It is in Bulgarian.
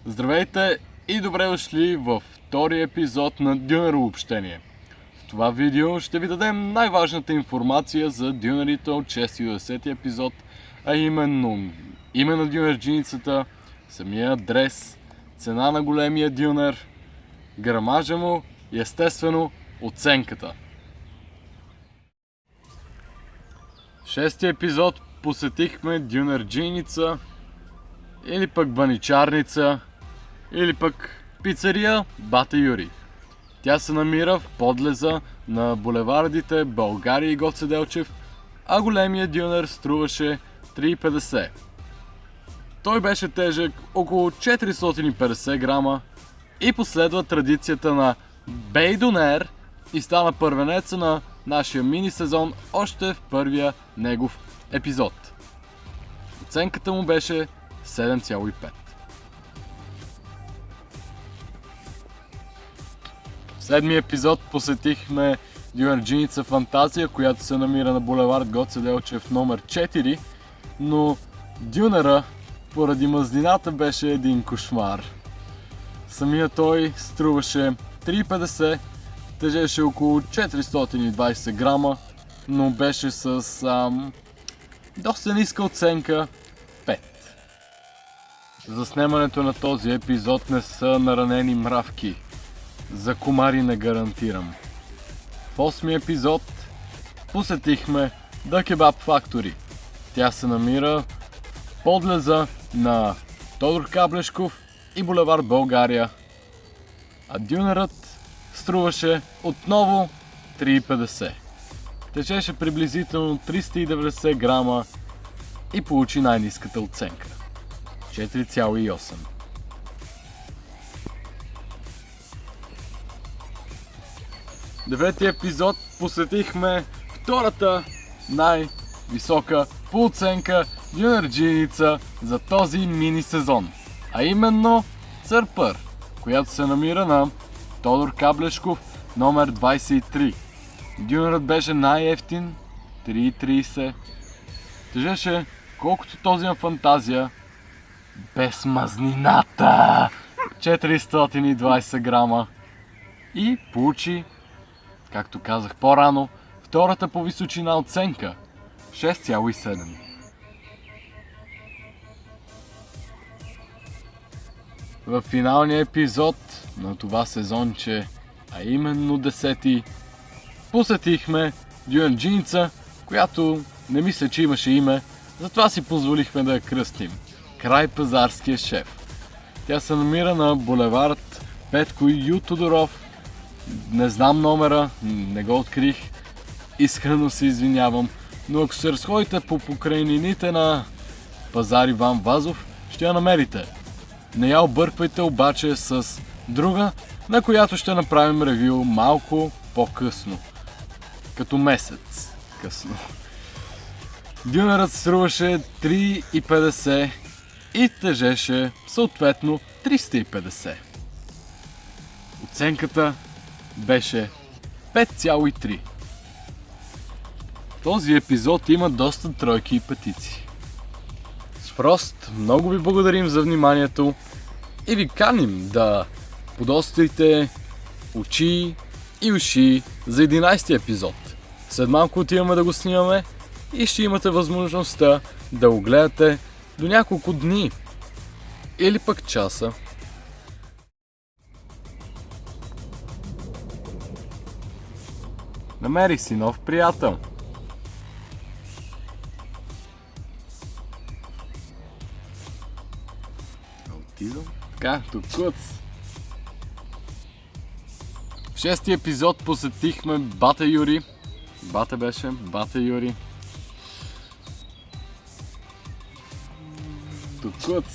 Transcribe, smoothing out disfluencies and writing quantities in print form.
Здравейте и добре дошли във втори епизод на Дюнер обобщение. В това видео ще ви дадем най-важната информация за дюнерите от 6 до 10 епизод, а именно име на дюнерджиницата, самия адрес, цена на големия дюнер, грамажа му и естествено оценката. В 6 епизод посетихме дюнерджиница или пък баничарница, или пък пицария Бата Юри. Тя се намира в подлеза на булевардите България и Гоце Делчев, а големия дюнер струваше 3,50. Той беше тежък около 450 грама и последва традицията на Бейдонер и стана първенеца на нашия мини сезон още в първия негов епизод. Оценката му беше 7,5. В седмия епизод посетихме дюнерджиница Фантазия, която се намира на булевард Гоце Делчев номер 4, но дюнера поради мазнината беше един кошмар. Самия той струваше 3,50, тежеше около 420 грама, но беше с доста ниска оценка 5. За снимането на този епизод не са наранени мравки. За комари не гарантирам. В 8 епизод посетихме The Kebab Factory. Тя се намира в подлеза на Тодор Каблешков и булевард България. А дюнерът струваше отново 3,50. Тежеше приблизително 390 грама и получи най-ниската оценка 4,8. Девети епизод посетихме втората най-висока по оценка дюнерджиница за този мини сезон, а именно Църпър, която се намира на Тодор Каблешков номер 23. Дюнерът беше най-евтин 3,30. Тежеше колкото този на Фантазия, без мазнината 420 грама и получи, както казах по-рано, втората по височина оценка 6,7. В финалния епизод на това сезонче, а именно 10-ти, посетихме дюнерджиница, която не мисля, че имаше име, затова си позволихме да я кръстим. Край пазарския шеф. Тя се намира на булевард Петко Ю Тодоров. Не знам номера, не го открих. Искрено се извинявам, но ако се разходите по покрайнините на пазар Иван Вазов, ще я намерите. Не я обърквайте обаче с друга, на която ще направим ревю малко по-късно. Като месец късно. Дюнерът струваше 3,50 и тежеше съответно 350. Оценката беше 5,3. Този епизод има доста тройки и петици. С Фрост много ви благодарим за вниманието и ви каним да подострите очи и уши за 11 епизод. След малко отиваме да го снимаме и ще имате възможността да го гледате до няколко дни или пък часа. Намерих си нов приятел. Аутизъм? Така, тук куц. В 6-ти епизод посетихме Бата Юри. Бата беше, Бата Юри. Тук куц.